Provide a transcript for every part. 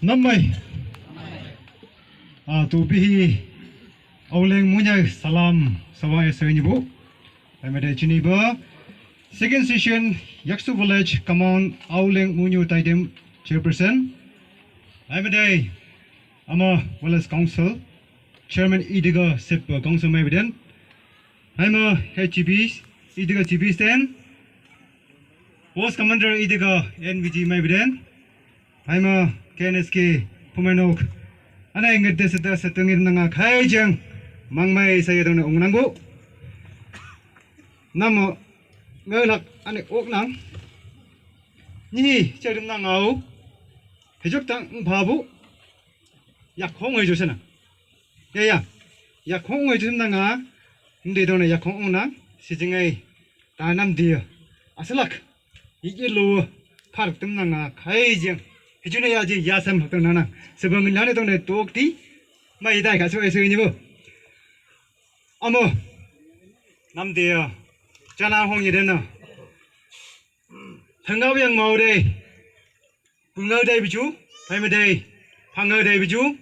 Namai to be Oleng Munya Salam Sawa Senibu. I'm a Chiniba. Second session Yaksu Village, come on, Oleng Munyu Taidim Chairperson. I'm a day. I'm a Wallace Council, Chairman Idiga Sip Council Mavident. I'm a HGB, Idiga GB stand. Post Commander Idiga NVG Mavident. I'm a KNSK Pumanok. And I get this at the setting in Nanga Kaijang, Mangmai Sayadon Unango. Namo Gulak and Oknang. Ni Chadam Nangao. Hijoktan Babu Yakhong Jusana. Yeah, Yakhong Junanga. They don't a Yakhong, sitting a Tanam dear. Asalak. Yellow Park Nanga Kaijang. Hijunayaji Yasam Nana, Sabamilana on a talk my dike as well as you. Amo Nam dear Jana Hong Yedena Tangavian Mode Pungo Day Biju, Pima Day, Pango Day Biju,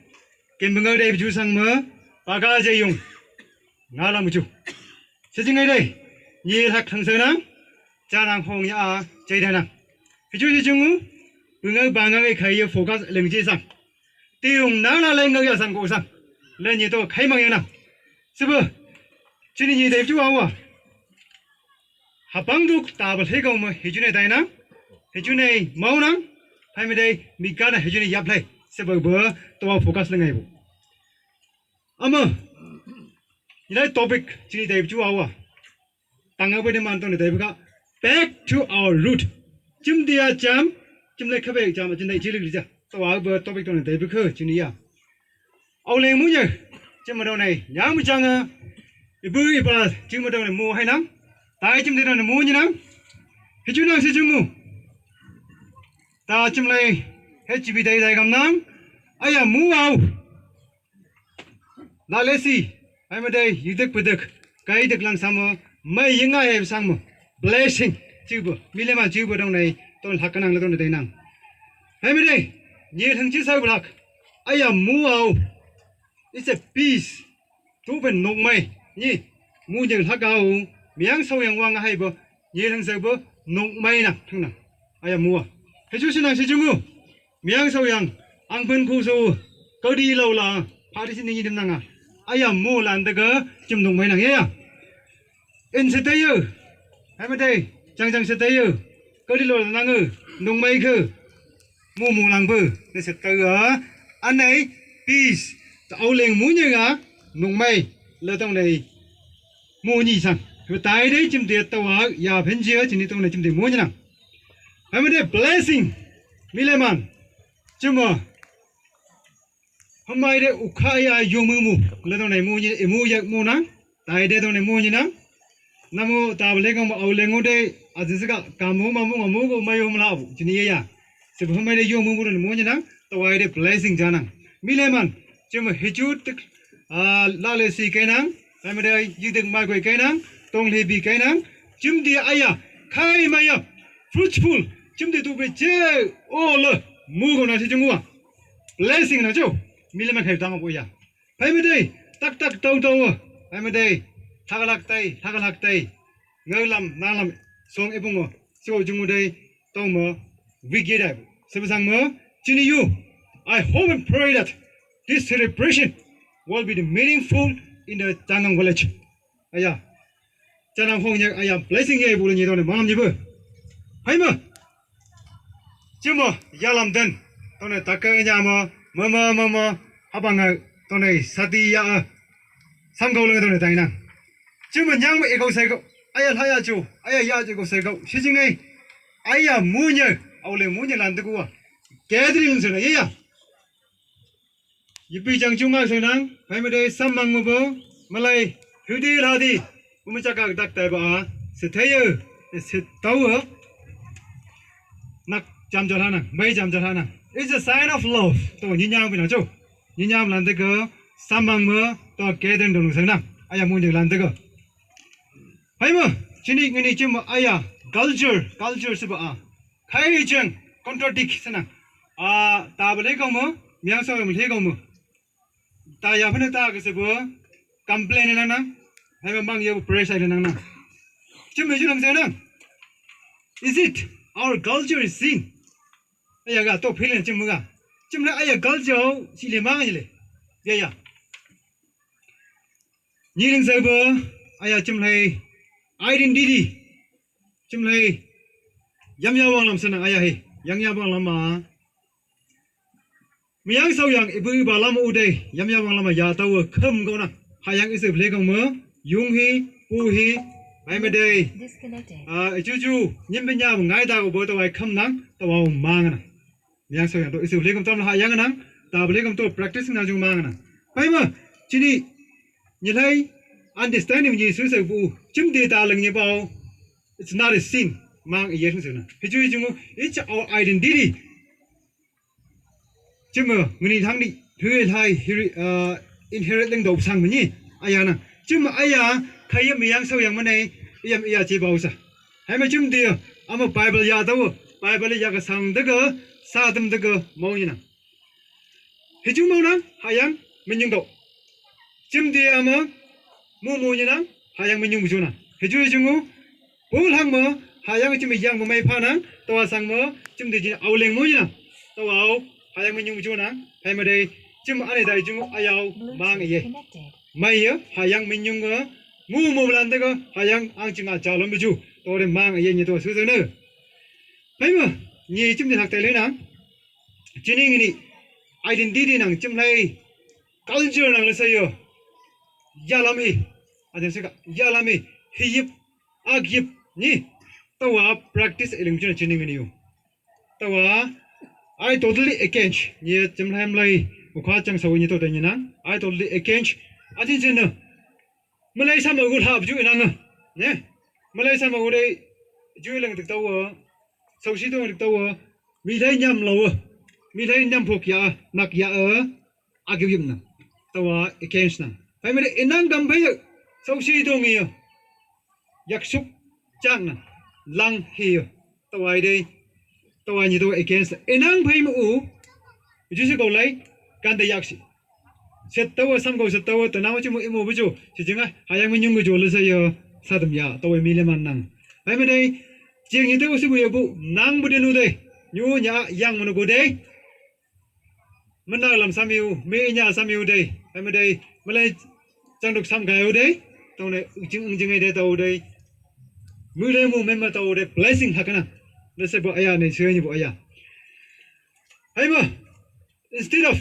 Kimbango Day Biju Sangma, Bagaja Yung, Nalamuju. Sitting a day, Yel Haksana, Jana Hong Ya, Jadana. Hiju. Bunga banga kaya focus lengji sang. Tiung nana lenga sang go sang. Lenyi to kaimangena. Sibu. Chini de ju awa. Habangduk tabal hegom hejune daina. Hejune mauna. Paimede migana hejune yaplay. Sibu bo to focus lenga. Ama. Ila topic chini de ju awa. Tangabe de manton de buka. Back to our root. Jim dia jam. Like a jam at the Nigeria, so I'll be a topic on the day because Junia. Ole Munya, Jimadone, Yamujanga, the Buri Bas, Jimadone Mohana, Tajim did on the moon, you know. Hijuna Sijumu Tajimlay, HB Day like I'm now. I am move out. Now let's see. I'm a day, you take with the guide the Glan Summer, my young I have some blessing, Juba, Milima Juba don't I. Don't Hakanang on the day now. Every day, near Hangisa Black. I am Muao. It's a peace. Tuben no may. Ye, Moon Hakao, Miang So Yang Wang Haibo, Yelang Sabo, no Mayna. I am Mua. Hejusina Sijumu, Miang So Yang, Angpen Kuso, Kodi Lola, Partisan in Nanga. I am Mulan the girl, Jim no Mayna here. In Setayo. Every day, Jang Setayo. Kodi Lola Nangu, no maker. Mumu Langbu, this is the Anne, peace. The Oling Munya, no may, let on a Muni san. Who died him the Tawa, Yapenjia, and it on the Munina. I'm a blessing. Mileman, Juma. Hamide Ukaya Yumumu, let on a Muya Muna, died on a Munina. Namo Tablegum Olengode, Azizaka, Kamuma Mugu, Mayum Love, Jinia. Subhamade Yomu and Munina, the wide blessing Jana. Mileman, Jim Hijut, Lalesi Kenang, Amada, Yiding Magwe Kenang, Tongli B Kenang, Jim de Aya, Kai Maya, fruitful, Jim de Dupe, all Mugona Sijumua. Blessing na Joe, Mileman have done Boya. Pamade, Tak Toto, Amade, Tagalak, Nolam, Nalam, Song Ebungo, So Jumude, Tomo, Wigida, Sebasangmo, Jini you. I hope and pray that this celebration will be meaningful in the Tangang village. Aya, Janang Hong, I am blessing you, Bully on the Mamjibu. Haima Jimo, Yalam den, Tone Taka Yama, Mama, Habanga, Tone Satia, Sango on the Dina. Jim and Yang Ego Sego, Aya Hayaju, Aya Yajago Sego, Shizing Aya Munya, Ole Munya Landagua, gatherings in a year. You be Jang Junga Senang, Pamade, Samang Mubo, Malay, Hudi Ladi, Umachaka Dactaba, Setayo, Setawa, Nak Jamjahana, May Jamjahana. It's a sign of love. To Ninyam Binajo, Ninyam Landago, Samang, to Gathering Dunusana, Aya Munya Landago. Haima, Chini Jim Aya, culture Suba, Kaijang, contradict စနတာဘလေကောင်မမြောက်ဆောက်မထေကောင်မတာရဖနေတာကစဘော complain နနဟဲ့မမငယ် pressure နနချစ်မချင်စန is it our culture is sin အဲ့ရကတော့ဖိလင်ချင်မကချင်မအဲ့ရ culture စီလေမငယ်လေရရညီရင်စဘောအဲ့ရချင်လေ identity ချင်လေยำยาวางลำสนังอายะเฮยังยาวางลำมามียังสาวยังอีบุบาลำอุดัยยำยาวางลำมายาตัวเข้มก่อนนะหายังอิสเพลกงมือยุงเฮปูเฮไปไม่ได้จู่ๆยิ่งเป็นยาวง่ายตาอุบตัวไอ้เข้มนังตัวมังนะมียังสาวยังตัวอิสเพลกงตัวหายังนังตาเพลกงตัว practice นั่งจุงมังนะไปมาทีนี้ยังไง understanding ยิ่งสุดสุดปูจิ้มเดตาลังยี่เบา it's not a sin mang iya thung suna heju jungu it's our identity chimo ngni thangni thue thai inherit ling do sang mani aya na chimo aya khayam yang so yang mane yam iya che bau sa hai ma chim de ama bible ya daw bible ya ga sang de ga sa dum de ga mo ni na heju mo na hayang min do chim de ama mo ni na hayang min bu na heju jungu bol hang mo hayang chim yang mo mai pha na to sang mo chim de jin au leng mo ni na to au hayang min bu na hai ma dei chim ane dai jungu ayau mang ye mai ye hayang min yung ga mu mo lan de ga hayang ang ching a cha lo mu ju to de mang ye ni to su su ne hai ma ni chim de hak tai le na jining ni identity nang chim lai culture nang le sa yo ya la mi a de se ga ya la mi hi yip ag yip ni tawa practice elimjun chining ni yo tawa I totally against ye chimlam lai ukha chang so ni to de ni na I totally against ajin chen no malai sam go hab ju na ne malai sam go de ju lang dik taw so si to dik taw mi lai nyam lo mi lai nyam phok ya nak ya agib yim na tawa against na ai me inang gam phai so si to ngi yak suk chang na lang hi tawai dei tawai ni to against enang phai mu ju se go lai kan de yak si set tawa sam go set tawa ta na chu mu imo bu chu chi jinga hayang min yung go jo le se yo sa dam ya tawai mi le man nang ai me dei jing ni to su bu ye bu nang bu de lu dei nyu nya yang mu no go dei mana lam sam yu me nya sam yu dei ai me dei malai chang duk sam ga yu dei taw ne jing ai de taw dei mu le mu me ma taw de blessing hakana le se bo aya ne se ni bo aya ai ma instead of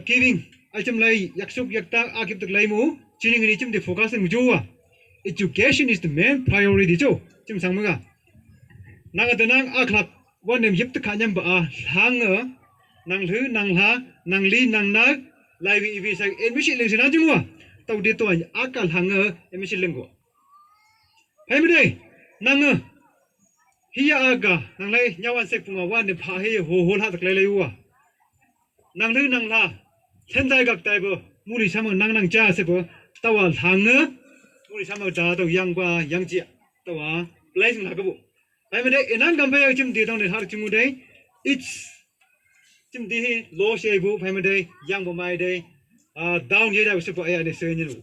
giving item lai yaksuk yakta agip tak lai mu chining ni chim de focus mu jo wa education is the main priority jo chim sang ma ga na ga nang akhlak wan nem yip ta khanyam ba hang nang lhu nang ha nang li nang na lai vi sai admission leng sina jung wa taw de to akal hang admission leng go hai me dei nang hiya aga nang lai nyawan se punga wan ne pha he ho ho la tak lai lai wa nang lu nang la chen dai gak dai bo mu li sam nang nang cha se bo tawa hang mu li sam da to yang ba yang ji tawa blessing la ga bo hai me dei enang gam phe chim de dong ne har chim mu dei it's chim de lo she bu hai me dei yang bo mai dei down ye da se bo ai ne se ni lu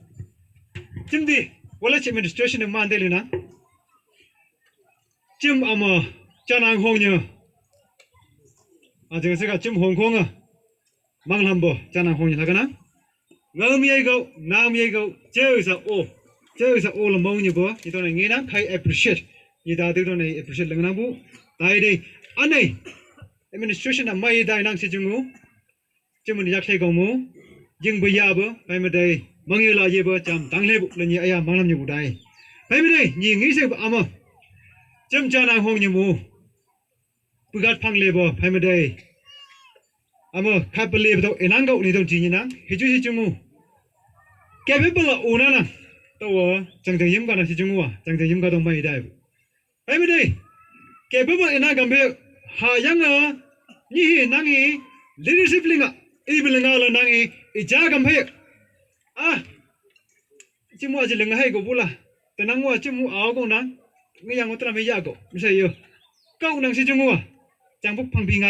chim de wala chim administration ne man de le na chim ama chanang hong nya je se ga chim hong kong mang lam bo chanang hong nya ka na ngam ye go nam ye go je sa o lo mong ni bo ni to ne ngi na khai appreciate ni da de to ne appreciate lang na bu dai dei anei administration na mai dai nang si jungu chim ni yak thai go mu jing bu ya bo bai ma dai mang ye la ye bo cham dang le bu le ni aya mang lam ni bu dai bai ma dai ni ngi se ba ama chim chanang hong ni mu pugat phang le bo bai ma dai ama khap le bo enang go ni to ji ni na he ju si jungu capable o na na to chang chang yim ga na si jungu wa chang chang yim ga dong mai dai bai ma dai capable enang gam be ha yang ni nang e leadership linga ibel nga la nang e ja gam phe chimu a jilenga hai go bula tenang wa chimu aw go na ngi yang otra me ya go mi sai yo kau nang si chimu wa จังพวกพังพิงไง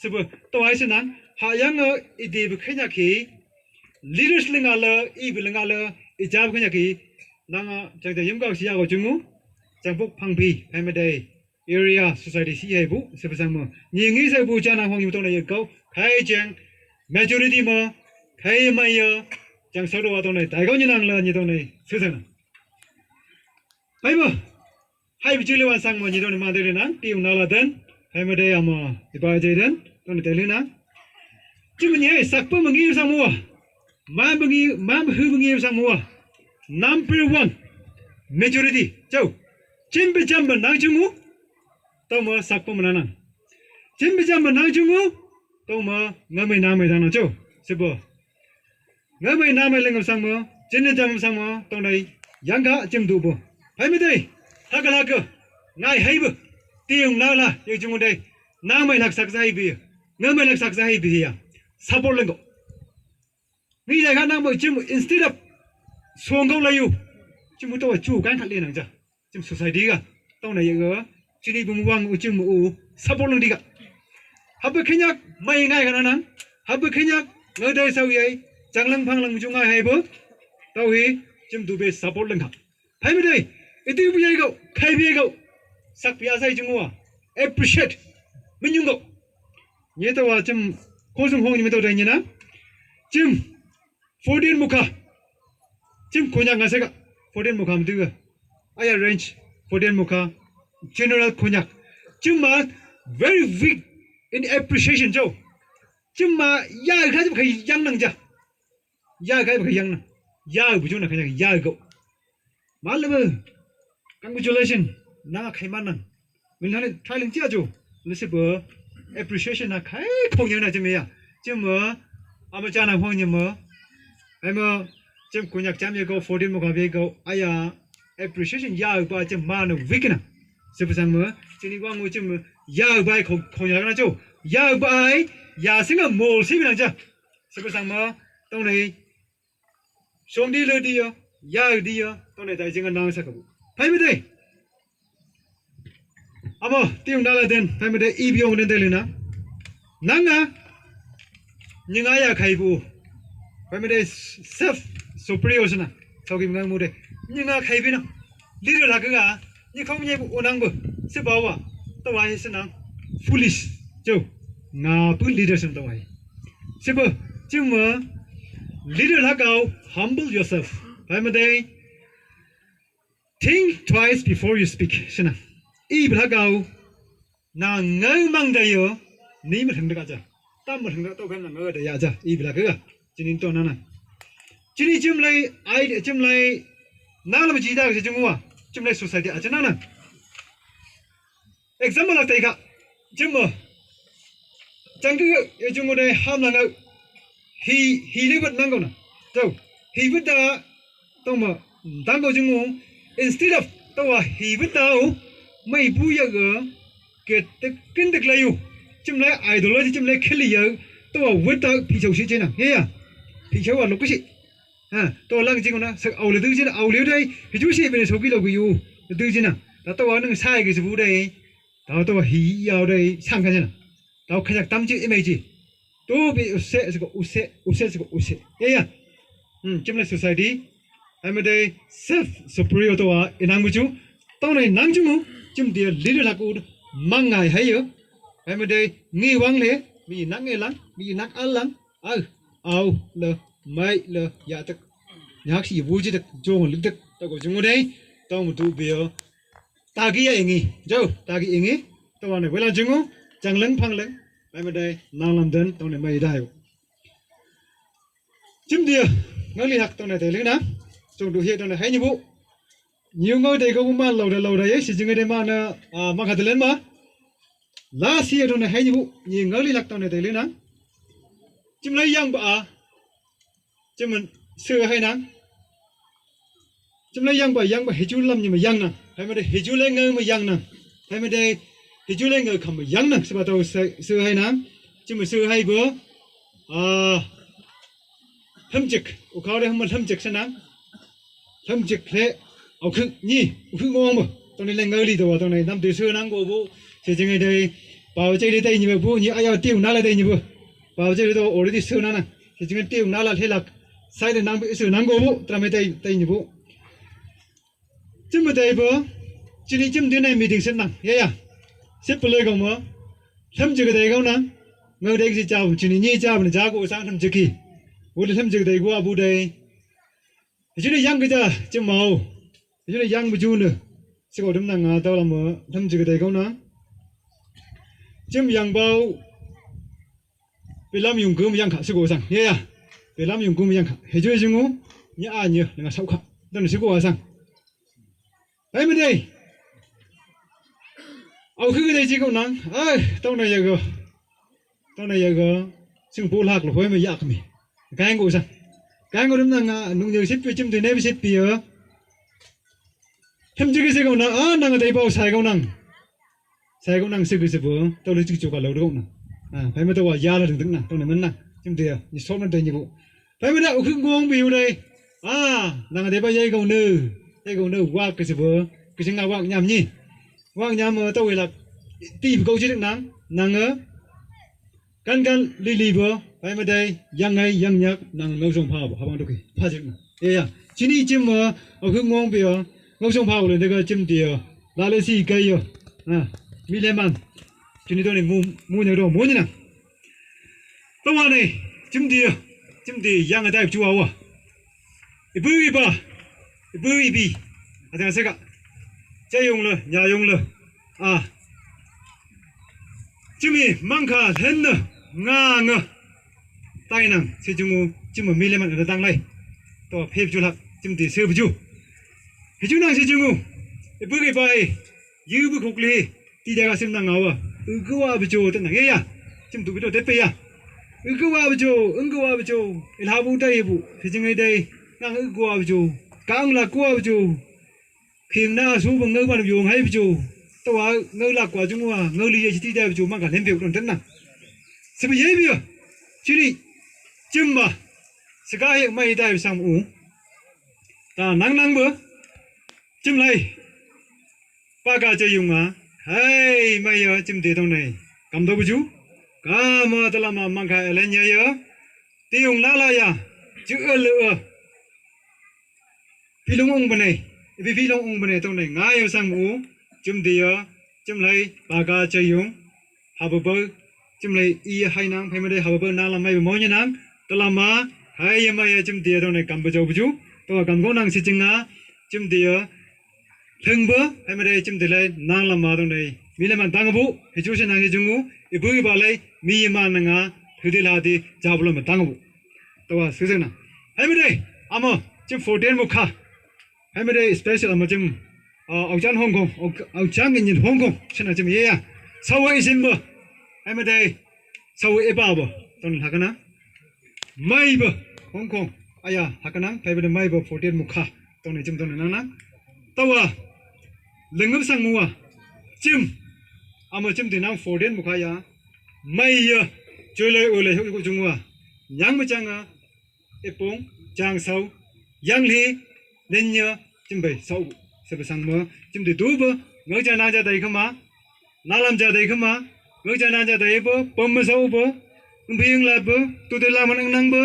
สิบตัวไอ้สินะหายังอีเดียบขึ้นจากขี้ลีดเดอร์สลิงอะไรอีบิลิงอะไรอีจ้าขึ้นจากขี้นั่งจังจะยิ้มก็เสียก็จุงงูจังพวกพังพีให้ไม่ได้ area society สีให้บุสิบสังมือยิงงี้ใส่บุจานังห้องอยู่ตรงไหนก็ใครจัง majority มาใครไม่เยอะจังสะดวกตรงไหนแต่ก็ยังนั่งเลยอยู่ตรงไหนสุดท้ายนะไปบ่ให้ไปจุลวันสังมันอยู่ตรงไหนมาเดินนะที่อยู่นั่นละเดินให้ไม่ได้อามาที่บ้านเจเดินตรงไหนเดินนะจุมันยังสักปุ่มมึงยิ้มสังมัวมามึงยิ้มมาหือมึงยิ้มสังมัว number one majority เจ้าจิมไปจำมันนั่งจุงูต้องมาสักปุ่มนั่นจิมไปจำมันนั่งจุงูต้องมาเงาไม่น้ำไม่ทางนั้นเจ้าสิบ่เงาไม่น้ำไม่เล่นกับสังมัวจินเนี่ยจำสังมัวตรงไหนยังกะจิมดูบ่ให้ไม่ได้ฮักกะฮักกะง่ายให้บ่ตียงน่าละยังจุงได้น้ำไม่หลักสักใจบีเงาไม่หลักสักใจบีอ่ะซัพพอร์ตเล่นก็นี่จะกันน้ำบ่จิม instead of ส่งเขาเลยอยู่จิมตัวจู่กันขัดเล่นนั่งจ้ะจิม society กะต้องไหนยังเออจินี่บุ้มวังจิมซัพพอร์ตเล่นดีกะฮับไปขยักไม่ง่ายขนาดนั้นฮับไปขยักเงาได้เสาใหญ่จังลังพังลังจุงง่ายให้บ่ตัวฮีจิมดูเบสซัพพอร์ตเล่นครับให้ไม่ได้อีตีผู้ใหญ่ก็ใครพี่ก็สักพิอาศัยจุงวัว appreciate ไม่ยุ่งก็เนี่ยตัวจิมคนสมองนี่ไม่ตัวเดียวนะจิม14มุขจิมคนยังไงสัก14มุขมันดูอ่ะไอ้ range 14มุข general คนยังจิมมา very weak in appreciation เจ้าจิมมายากแค่จะไปยังนั่งจ้ะยากแค่ไปยังนั่งยากบุญนะแค่ยังยากก็มาเลย congratulations น่าใครมันนั่งเวลาเนี่ยทายเรื่องเจ้าจู่รู้สึกว่า appreciation นะใครคงยังน่าจะมีอ่ะจิมมาอามาจานังห้องยังมาไอ้มาจิมคุณอยากจำยังก็14มุขเบี้ยก็ไอ้ยา appreciation ยากกว่าจิมมาเนี่ย weak นะสิบสังมือจินี่ว่างูจิมยากไปคงยังน่าจู่ยากไปยาสิ่งก็โมลสิบนังจ้ะสิบสังมือตรงไหนสมดีเลยดีอ่ะยากดีอ่ะตรงไหนแต่จริงก็นั่งสักบุไปไม่ได้อามาที่อยู่นั่นละเดินไปไม่ได้อีบีองเดินได้เลยนะนั่งอ่ะยังไงอยากใครบุไปไม่ได้ self superior นะเขาคิดงั้นมูได้ยังไงใครเป็นอ่ะ leader หลักก็ยังเขาไม่ใช่บุนั่งบุสิบ่าวตัวไอ้สินัง foolish เจ้างาปุ่น leader สิตัวไอ้สิบ่จิมว่า leader หลักเอา humble yourself ไปไม่ได้ think twice before you speak สินะอีบหลักเอานางเงยมังได้ยนี่มันถึงได้กันจ้ะตั้มมันถึงได้ตัวกันนั่งเงยได้ยาจ้ะอีบหลักก็จินินตัวนั้นน่ะจินิจิมเลยไอจิมเลยน้าเราไม่จีได้ก็จะจิมว่าจิมเลย society อาจจะนั่นน่ะ example หลักแต่ก็จิมว่าจังก็จิมว่าได้ห้ามนั่งเอาheเลยวัดนั่งก่อนนะเจ้า he วัดได้ต้องมาตั้งก็จิมว่า instead of ตัว he วัดได้ไม่พูดอย่างเกิดกินตึกเลยอยู่จิมเลยไอดอลเลยจิมเลยขึ้นเลยตัววัดได้พี่เจ้าชี้เจนะเฮียพี่เจ้าว่าลูกก็สิตัวหลังจริงนะสักเอาเลยดูจินะเอาเลยได้พี่เจ้าชี้เป็นสกุลเราก็อยู่ดูจินะแต่ตัวนึงใช่ก็จะพูดได้แต่ตัวฮีเอาได้ช่างกันจินะแต่ขยักตั้มจิเอเมจิตัวเป็นอุเสสก็อุเสสก็อุเสเฮียจิมเลย society ไอ้ไม่ได้ self superior ตัวอินังมุจูต้องในนั่งจุงจิมเดียร์ลีดเดอร์หลักอุดมังไงให้เยอะไอ้ไม่ได้งี้วังเลยมีนักเงลังมีนักอัลลังเอาเลยไม่เลยอย่าตะอยากสิวูจิตะจงลึกตะตะก็จงได้ต้องมาดูเบียตากี้อย่างงี้เจ้าตากี้อย่างงี้ตัวเนี่ยเวลาจงจังเล่งพังเล่งไอ้ไม่ได้นางลำเดินต้องเนี่ยไม่ได้จิมเดียร์งั้นลีหักต้องเนี่ยแต่เรื่องนะจงดูเฮียต้องเนี่ยให้ยี่บุnhiều người đây có mà lâu đây ấy, chỉ người đây mà mà khát lên mà, lá xìa thôi này hay như vụ, nhiều người đi lạc tàu này thấy lên nắng, chim lấy giang bả, chim mình sửa hay nắng, chim lấy giang bả hết chú lâm nhưng mà giang nè, hay mà đây hết chú lấy ngơi mà giang nè, hay mà đây hết chú lấy ngơi không mà giang nè, sao mà tàu sửa hay nắng, chim mình sửa hay bữa, thâm trực, củaเขาđây không mà thâm trực sao nắng, thâm trực thếเอาคือนี่คืองงบ่ตรงนี้แรงเงยลีตัวตรงนี้น้ำตีเสื้อนั่งโกบุเสียจังไงได้ bảo chơi đi tay như bố như ai tiêu nã lại tay như bố bảo chơi đi đâu ở đây sườn nè thì chúng tiêu nã là thế là sai để năng bị sườn năng gỗ bố tao mới tay tay như bố chứ mà tay bố chỉ đi chấm thế này mình định xếp nặng nghe à xếp lên không mà thâm chưa cái tay không nè ngồi đây thì chào chỉ đi chào mình chào cô sang thâm chưa kì bố đi thâm chưa tay qua bố đây chứ đi giăng cái cha chứ màu chứ đi giăng một chút nữa sẽ có đấm năng tao làm mà thâm chưa cái tay không nè chấm giăng bao bị làm dùng cơm giăng khát sẽ có sang nghe à bị làm dùng cơm giăng khát hệ chơi chung ngô nhớ ai nhớ là sao khát đó là sẽ có sang ấy bên đây cái này chỉ có năng ơi tao này giờ xưng bố lạc là hơi mới giặc mày cái ngô sang cái ngô đấm năng nung nhiều xếp với chấm từ này với xếp bìa chấm chỉ cái sẽ có năng năng ở đây bao sai có năng sự cái sự bữa tao lấy chữ chụp cả lâu đúng không nào phải mới tao gọi giá là đừng nào tao này mình năng chấm tiền như số nó tiền như vụ phải mới đạo khưng ngon biểu đây năng ở đây bao dây cầu nư qua cái sự bữa cái sự ngào quạng nhầm nhỉ quạng nhầm mà tao gọi là tìm câu chuyện năng ở căn li bữa phải mới đây yang ngay yang nhắc năng ngâu sông phao how bằng đâu kì pha chuyện này chỉ đi chim mà ở khưng ngon biểu ngâu sông phao lên đây cái chim tiền là lấy gì cây rồi mi lên bàn cho nên tôi này mua nhiều đồ mua như nào tao vào này chấm đi yang ở đây chú áo bưởi bì ở đây sẽ cả chơi dùng rồi nhà dùng rồi chấm gì mang cả thân nữa ngơ tay nằng sẽ chung chấm mà mi lên bàn ở đây này tôi phê chú lạc chấm đi sơ chú thì chú năng sẽ chung bưởi bì dư bưởi khúc lì đi đây xem năng ngầu cứ qua bây giờ tên này nghe chấm tụi bây giờ tết cứ qua bây giờ là bu đây bu thì chừng đây năng qua bây giờ càng là qua bây giờ khi na số bằng ngơ bằng dùng hay bây giờ tao ngơ là quả chúng ngơ lì chỉ đây bây giờ mang cả lên việc còn tên nào sẽ bây giờ chứ đi chấm mà sẽ cái hiện mày đây sang uống ta năng bữa chấm này ba cái chơi dùng mà hey mày giờ chim tiền trong này cầm đâu chú cá mà tao làm mà mang khai lên nhớ tiêu nã là ya chữ lựa phi long ông bên này phi long ông bên này trong này ngay sang uống chim tiền chim lấy ba cái chơi dùng hà bờ chim lấy y hai nang phải mà đây hà bờ nang làm mày bị mỏi như nang tao làm mà hey mày giờ chim tiền trong này cầm đâu chú tao cầm con nang xí chừng na chim tiền thường bữa hay mà đây chim từ đây nang làm mà trong đây mi làm ăn tăng bù thì chú sẽ nang cái chung ngô bữa cái này mi mà nang thứ đây là thì giáo bù làm tăng bù tao sử dụng nào hay mà đây ama chim 14 một khá hay mà đây special ama chim ông Chan Hong Kong ông Chan cái nhìn Hong Kong xem nào chim gì sau ấy xem bữa hay mà đây sau ấy bao bữa trong này cái nào mai bữa Hong Kong aya cái nào phải bên mai bữa 14 một khá trong này chim trong này nang tao lưng ngấp sang mua chim chim thì năng phổ đến một cái mày chơi lấy ở lấy hiệu của chúng nhang mà chăng bông chang sâu yang li nên nhớ chim bể sâu sẽ bị sang mưa chim thì tú bơ ngỡ cha na cha đây không má na làm cha đây không má ngỡ cha na cha đây bơ bơm mà sâu bơ biếng là bơ tụi tôi làm ăn năng bơ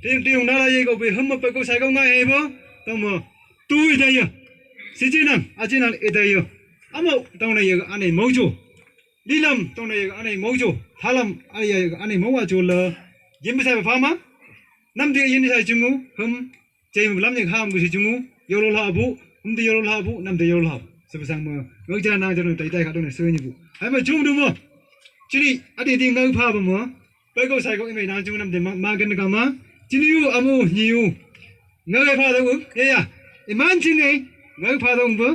tiếng tiếng na là gì cậu bị hâm mà phải cậu sai cậu ngay bơ tao mà tôi đây 시지는 아지는 에다요 아무 동네 안에 뭐죠 리람 동네 안에 뭐죠 달람 안에 뭐가 줄러 임비사에 파마 남대 인사에 중우 흠 제임 람ник 하am 것이 중우 요롤하부 흠도 요롤하부 남대 요롤하부 서부상 뭐 의자나 저는 다이다이 가도네 서니부 아니 좀도 뭐 지리 아디디 너 파부 뭐 빼고 살고 이메 나 중우 남대 마겐 가마 지니유 아무 니유 너에 파다고 얘야 이만치네 ngỡ pha đông bữa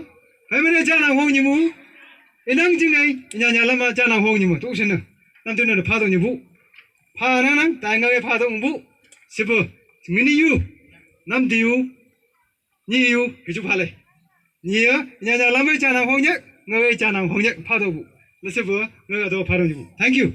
phải mới đây cha nào hông như mũ năng chừng này nhà làm mà cha nào hông như mũ tôi xin nè năm thứ này là pha đông như mũ pha năng tại ngỡ pha đông mũ sếp mình đi yêu năm điều nhiều yêu cái chú pha này nhiều nhà làm mấy cha nào hông nhất ngỡ cha nào hông nhất pha đông mũ là sếp ngỡ đâu pha đông như mũ thank you